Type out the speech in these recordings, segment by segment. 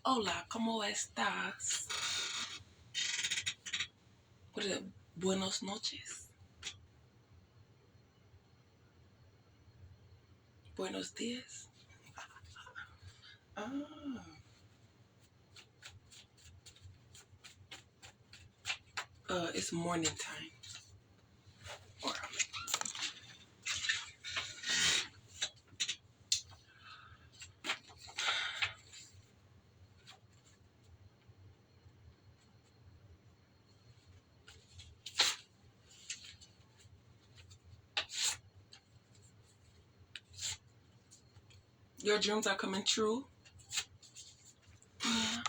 Hola, ¿cómo estás? What is it? Buenos noches. Buenos días. Ah. It's morning time. Or your dreams are coming true. Yeah.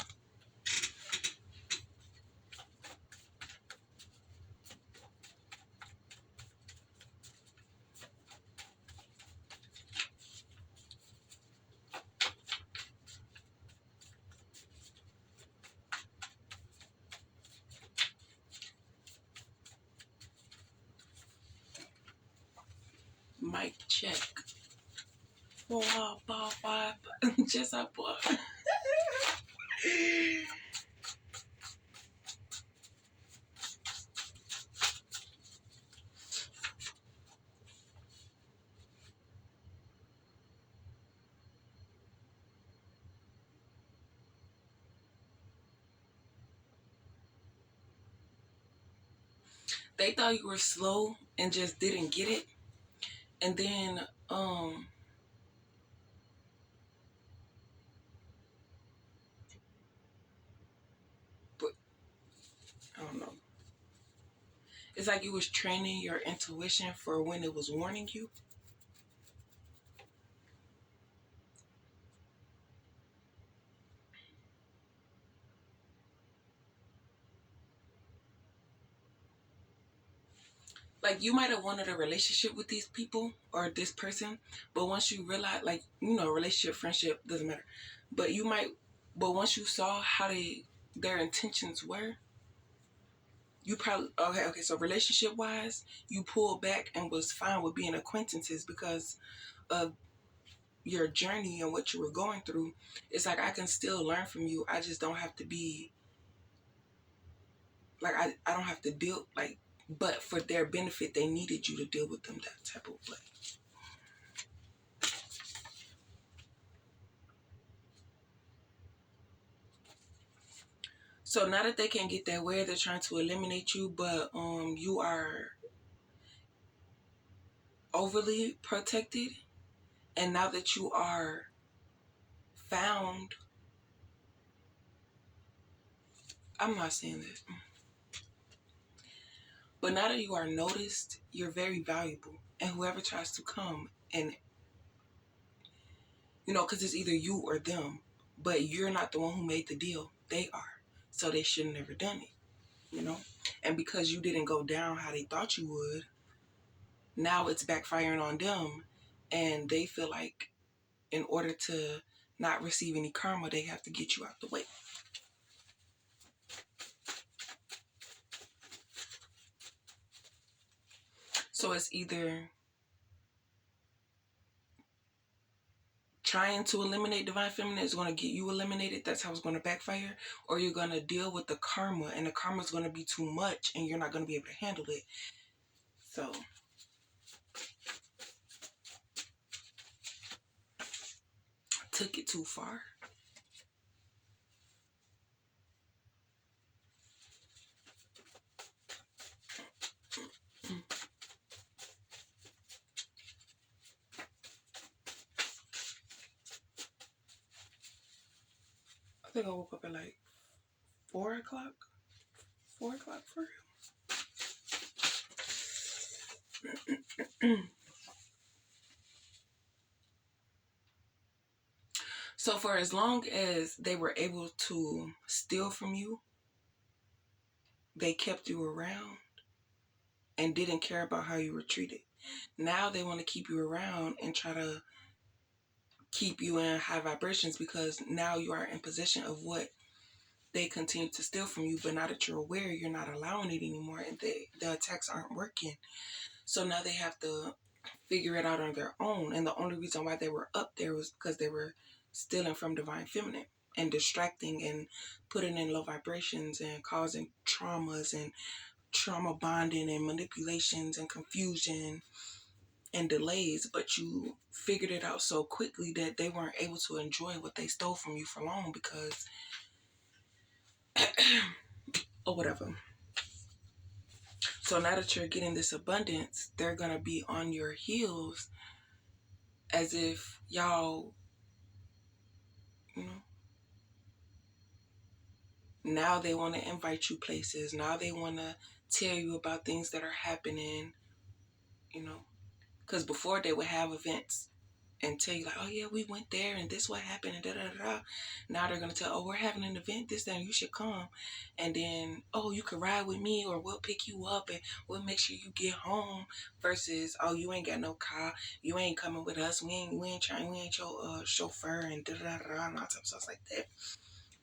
Mic check. Just up. They thought you were slow and just didn't get it. And then, but I don't know. It's like you was training your intuition for when it was warning you. Like you might have wanted a relationship with these people or this person, but once you realize, like, relationship, friendship, doesn't matter. But once you saw how their intentions were, you probably, okay, so relationship wise, you pulled back and was fine with being acquaintances because of your journey and what you were going through. It's like I can still learn from you. I just don't have to be like I don't have to deal like, but for their benefit, they needed you to deal with them that type of way. So now that they can't get that way, they're trying to eliminate you, but you are overly protected. And now that you are found, I'm not saying this, but now that you are noticed, you're very valuable. And whoever tries to come and, because it's either you or them, but you're not the one who made the deal. They are. So they should have never done it. And because you didn't go down how they thought you would, now it's backfiring on them. And they feel like in order to not receive any karma, they have to get you out the way. So it's either trying to eliminate divine feminine is going to get you eliminated. That's how it's going to backfire. Or you're going to deal with the karma, and the karma is going to be too much, and you're not going to be able to handle it. So took it too far. I think I woke up at like 4 o'clock. 4 o'clock for real. So for as long as they were able to steal from you, they kept you around and didn't care about how you were treated. Now they want to keep you around and try to keep you in high vibrations because now you are in possession of what they continue to steal from you. But now that you're aware, you're not allowing it anymore, and the attacks aren't working. So now they have to figure it out on their own. And the only reason why they were up there was because they were stealing from divine feminine. and distracting and putting in low vibrations and causing traumas and trauma bonding and manipulations and confusion and delays, but you figured it out so quickly that they weren't able to enjoy what they stole from you for long because or whatever. So now that you're getting this abundance, they're gonna be on your heels as if y'all, you know, now they want to invite you places. Now they want to tell you about things that are happening, you know, because before they would have events and tell you like, oh yeah, we went there and this what happened and da da da. Now they're gonna tell, oh, we're having an event, this, that, and you should come. And then, oh, you could ride with me or we'll pick you up and we'll make sure you get home. Versus, oh, you ain't got no car, you ain't coming with us, we ain't your chauffeur and da da da and all types of stuff like that.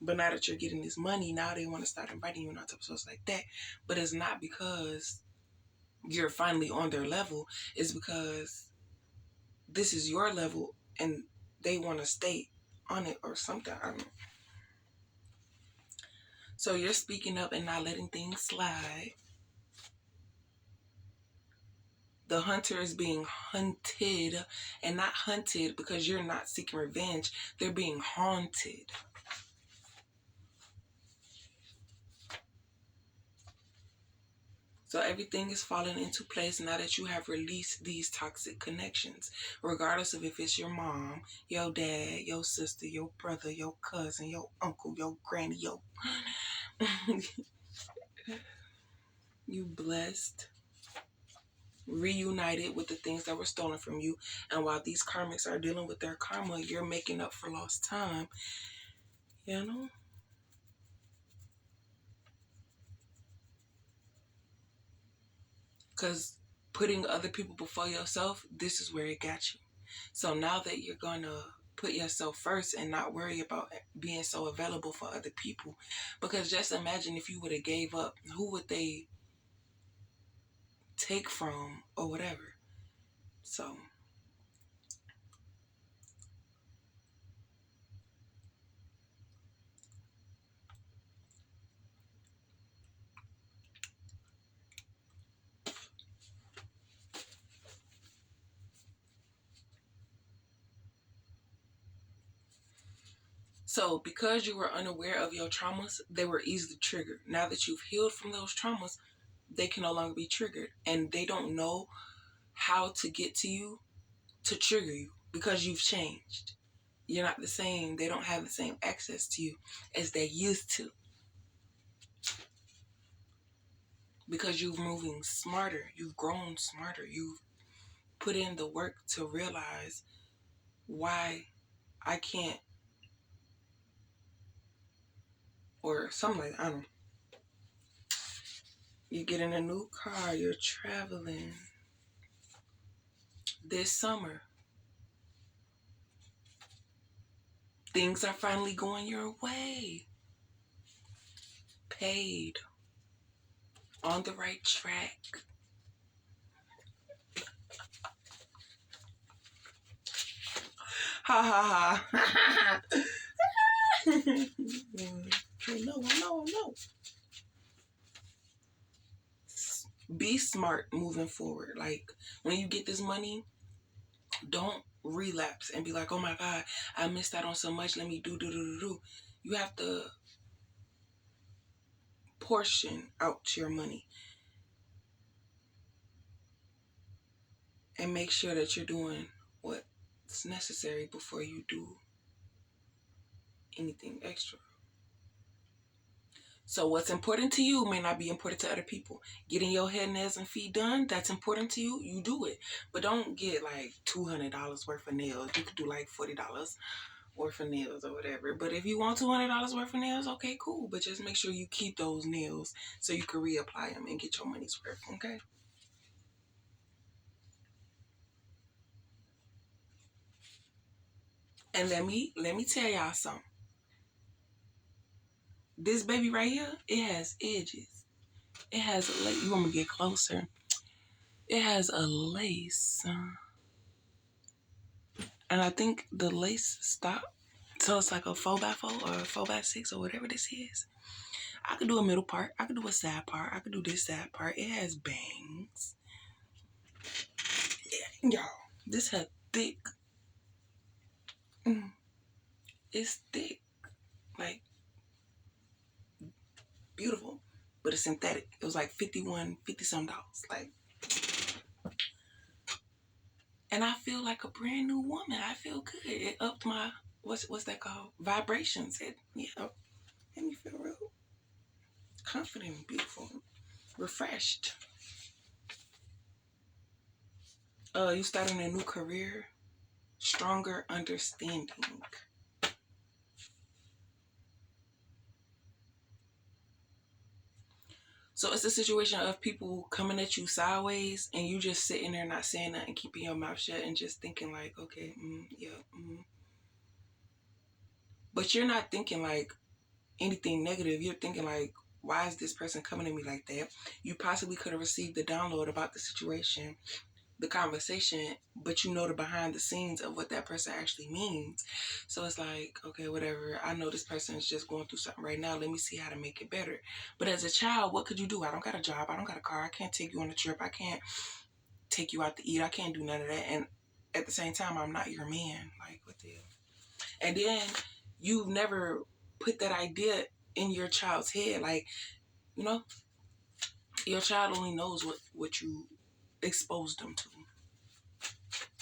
But now that you're getting this money, now they want to start inviting you and all types of stuff like that. But it's not because you're finally on their level, it's because this is your level and they want to stay on it or something. I don't know. So you're speaking up and not letting things slide. The hunter is being hunted and not hunted because you're not seeking revenge. They're being haunted. So everything is falling into place now that you have released these toxic connections, regardless of if it's your mom, your dad, your sister, your brother, your cousin, your uncle, your granny, your you blessed, reunited with the things that were stolen from you. And while these karmics are dealing with their karma, you're making up for lost time, you know? Because putting other people before yourself, this is where it got you. So now that you're going to put yourself first and not worry about being so available for other people, because just imagine if you would have gave up, who would they take from or whatever? So because you were unaware of your traumas, they were easily triggered. Now that you've healed from those traumas, they can no longer be triggered, and they don't know how to get to you to trigger you because you've changed. You're not the same. They don't have the same access to you as they used to because you've moving smarter. You've grown smarter. You've put in the work to realize why I can't, or something like that. I don't know. You get in a new car, you're traveling this summer. Things are finally going your way. Paid. On the right track. Ha ha ha. No. Be smart moving forward. Like, when you get this money, don't relapse and be like, oh my God, I missed out on so much. Let me do. You have to portion out your money and make sure that you're doing what's necessary before you do anything extra. So what's important to you may not be important to other people. Getting your hair, nails, and feet done, that's important to you, you do it. But don't get like $200 worth of nails. You could do like $40 worth of nails or whatever. But if you want $200 worth of nails, okay, cool. But just make sure you keep those nails so you can reapply them and get your money's worth, okay? And let me tell y'all something. This baby right here, it has edges. It has a lace. You want me to get closer? It has a lace. And I think the lace stopped. So it's like a 4x4 or a 4x6 or whatever this is. I could do a middle part. I could do a side part. I could do this side part. It has bangs. Yeah, y'all, this has thick. It's thick. Like, beautiful. But it's synthetic. It was like 50 some dollars. Like, and I feel like a brand new woman. I feel good. It upped my, what's that called? Vibrations. It, yeah, made me feel real confident, beautiful, refreshed. You starting a new career, stronger understanding. So it's a situation of people coming at you sideways and you just sitting there not saying nothing, keeping your mouth shut and just thinking like, okay, yeah. But you're not thinking like anything negative. You're thinking like, why is this person coming at me like that? You possibly could have received the download about the situation, the conversation, but you know the behind the scenes of what that person actually means. So it's like, okay, whatever. I know this person is just going through something right now. Let me see how to make it better. But as a child, what could you do? I don't got a job. I don't got a car. I can't take you on a trip. I can't take you out to eat. I can't do none of that. And at the same time, I'm not your man. Like, what the hell? And then you've never put that idea in your child's head. Like, you know, your child only knows what you exposed them to.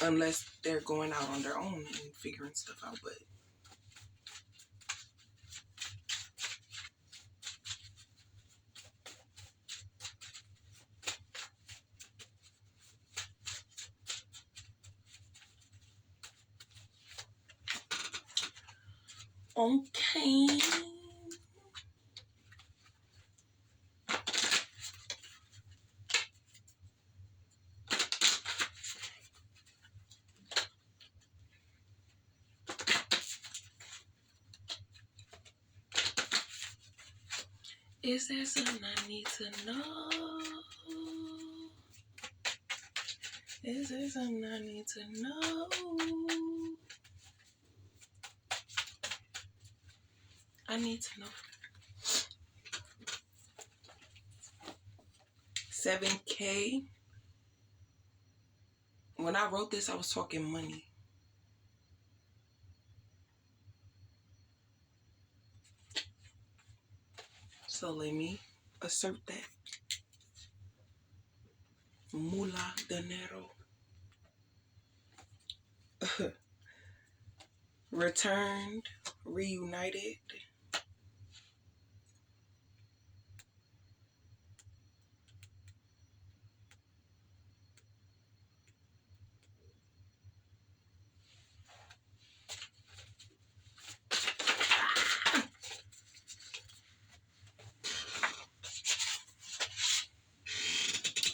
Unless they're going out on their own and figuring stuff out. But okay. Is there something I need to know? Is there something I need to know? I need to know. 7K. When I wrote this, I was talking money. So let me assert that. Mula dinero. Returned, reunited.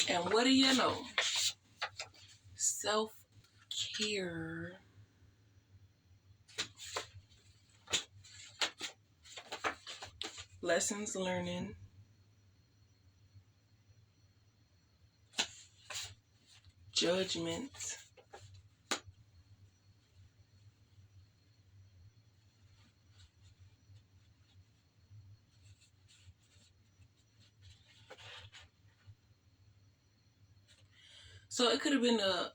And what do you know? Self-care. Lessons learning. Judgment. So it could have been a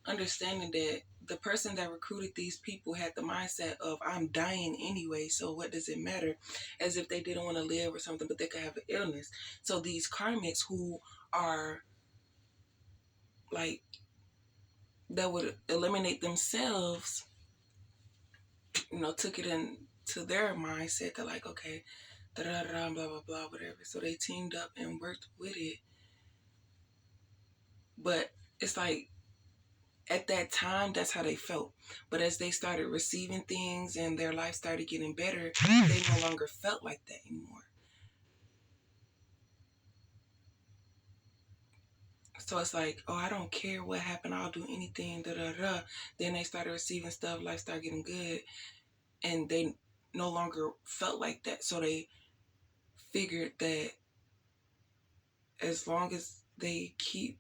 understanding that the person that recruited these people had the mindset of, I'm dying anyway, so what does it matter? As if they didn't want to live or something, but they could have an illness. So these karmics who are like, that would eliminate themselves, took it into their mindset. They're like, okay, da da da, blah blah blah, whatever. So they teamed up and worked with it. But it's like, at that time, that's how they felt. But as they started receiving things and their life started getting better, they no longer felt like that anymore. So it's like, oh, I don't care what happened. I'll do anything, da da da. Then they started receiving stuff, life started getting good, and they no longer felt like that. So they figured that as long as they keep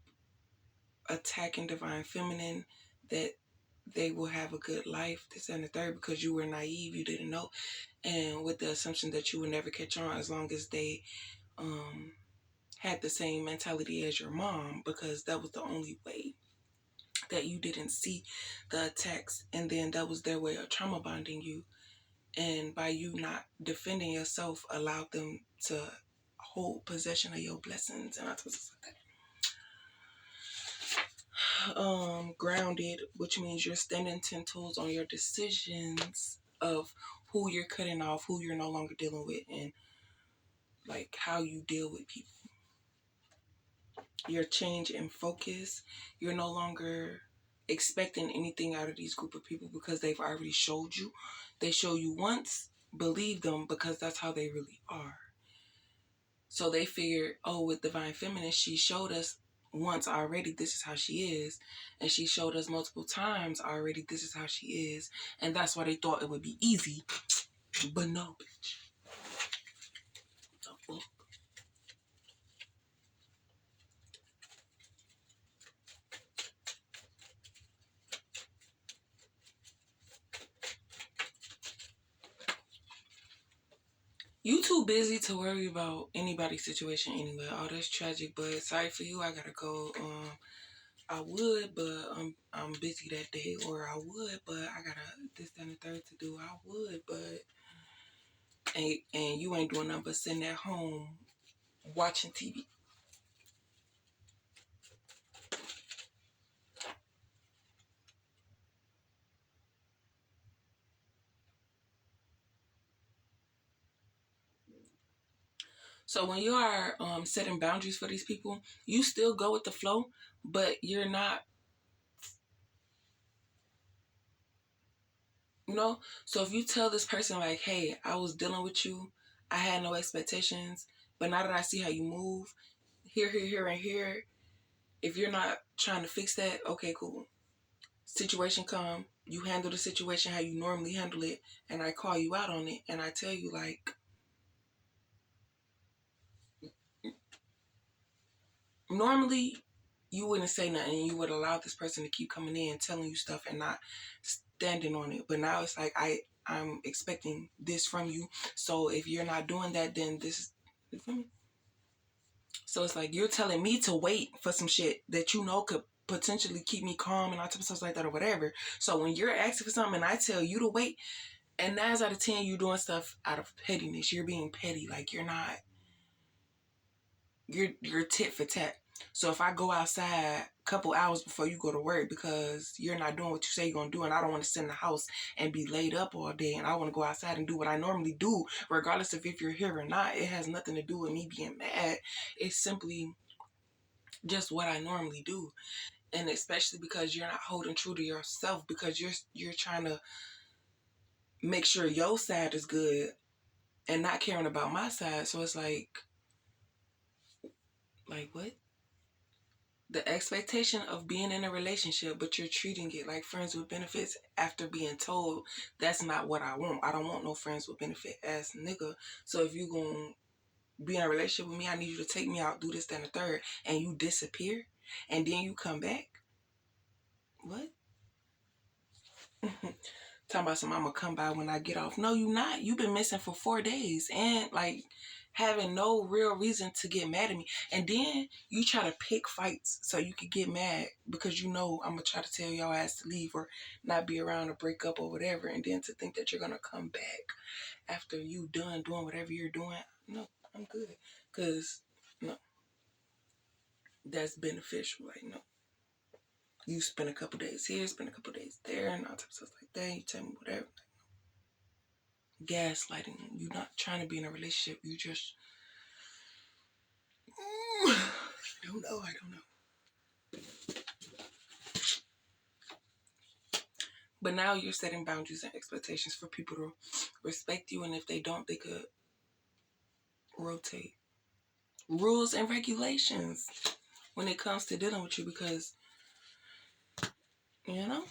attacking divine feminine, that they will have a good life, this and the third, because you were naive, you didn't know, and with the assumption that you would never catch on as long as they had the same mentality as your mom, because that was the only way that you didn't see the attacks, and then that was their way of trauma bonding you. And by you not defending yourself, allowed them to hold possession of your blessings and all sorts of stuff like that. Grounded, which means you're standing 10 toes on your decisions of who you're cutting off, who you're no longer dealing with, and like how you deal with people. Your change in focus, you're no longer expecting anything out of these group of people because they've already showed you. They show you once, believe them, because that's how they really are. So they figured, oh, with Divine Feminine, she showed us once already this is how she is, and she showed us multiple times already this is how she is, and that's why they thought it would be easy. But no, bitch. The fuck? You too busy to worry about anybody's situation anyway. Oh, that's tragic, but sorry for you. I gotta go. I would, but I'm busy that day, or I would, but I got this and the third to do. I would, but and you ain't doing nothing but sitting at home watching TV. So when you are setting boundaries for these people, you still go with the flow, but you're not, you know? So if you tell this person like, hey, I was dealing with you, I had no expectations, but now that I see how you move, here, and here, if you're not trying to fix that, okay, cool. Situation come, you handle the situation how you normally handle it, and I call you out on it, and I tell you like, normally you wouldn't say nothing. You would allow this person to keep coming in, telling you stuff, and not standing on it. But now it's like I'm expecting this from you. So if you're not doing that, then this is. You feel me? So it's like you're telling me to wait for some shit that you know could potentially keep me calm and all types of stuff like that or whatever. So when you're asking for something and I tell you to wait, and 9 out of 10 you doing stuff out of pettiness. You're being petty. Like you're not. You're tit for tat. So if I go outside a couple hours before you go to work because you're not doing what you say you're gonna do, and I don't want to sit in the house and be laid up all day, and I want to go outside and do what I normally do, regardless of if you're here or not, it has nothing to do with me being mad. It's simply just what I normally do, and especially because you're not holding true to yourself, because you're trying to make sure your side is good and not caring about my side. So it's like what? The expectation of being in a relationship, but you're treating it like friends with benefits after being told that's not what I want. I don't want no friends with benefit ass nigga. So if you gonna be in a relationship with me, I need you to take me out, do this, then the third, and you disappear, and then you come back. What? Talking about some, I'm gonna come by when I get off. No, you not. You've been missing for 4 days, and like having no real reason to get mad at me. And then you try to pick fights so you could get mad because you know I'm gonna try to tell your ass to leave or not be around or break up or whatever. And then to think that you're gonna come back after you done doing whatever you're doing. No, I'm good. Cause no, that's beneficial. Like no. You spend a couple days here, spend a couple days there, and all types of stuff like that. You tell me whatever. Gaslighting. You're not trying to be in a relationship. You just I don't know. But now you're setting boundaries and expectations for people to respect you, and if they don't, they could rotate. Rules and regulations when it comes to dealing with you, because you know.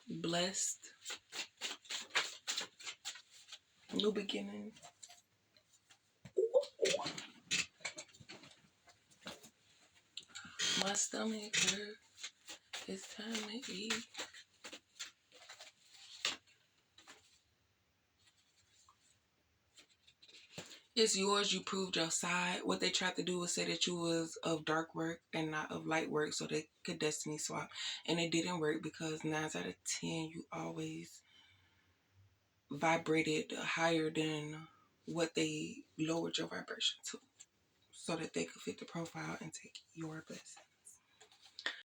Blessed New beginning. My stomach hurt. It's time to eat. It's yours. You proved your side. What they tried to do was say that you was of dark work and not of light work, so they could destiny swap, and it didn't work because 9 out of 10 you always vibrated higher than what they lowered your vibration to, so that they could fit the profile and take your blessing.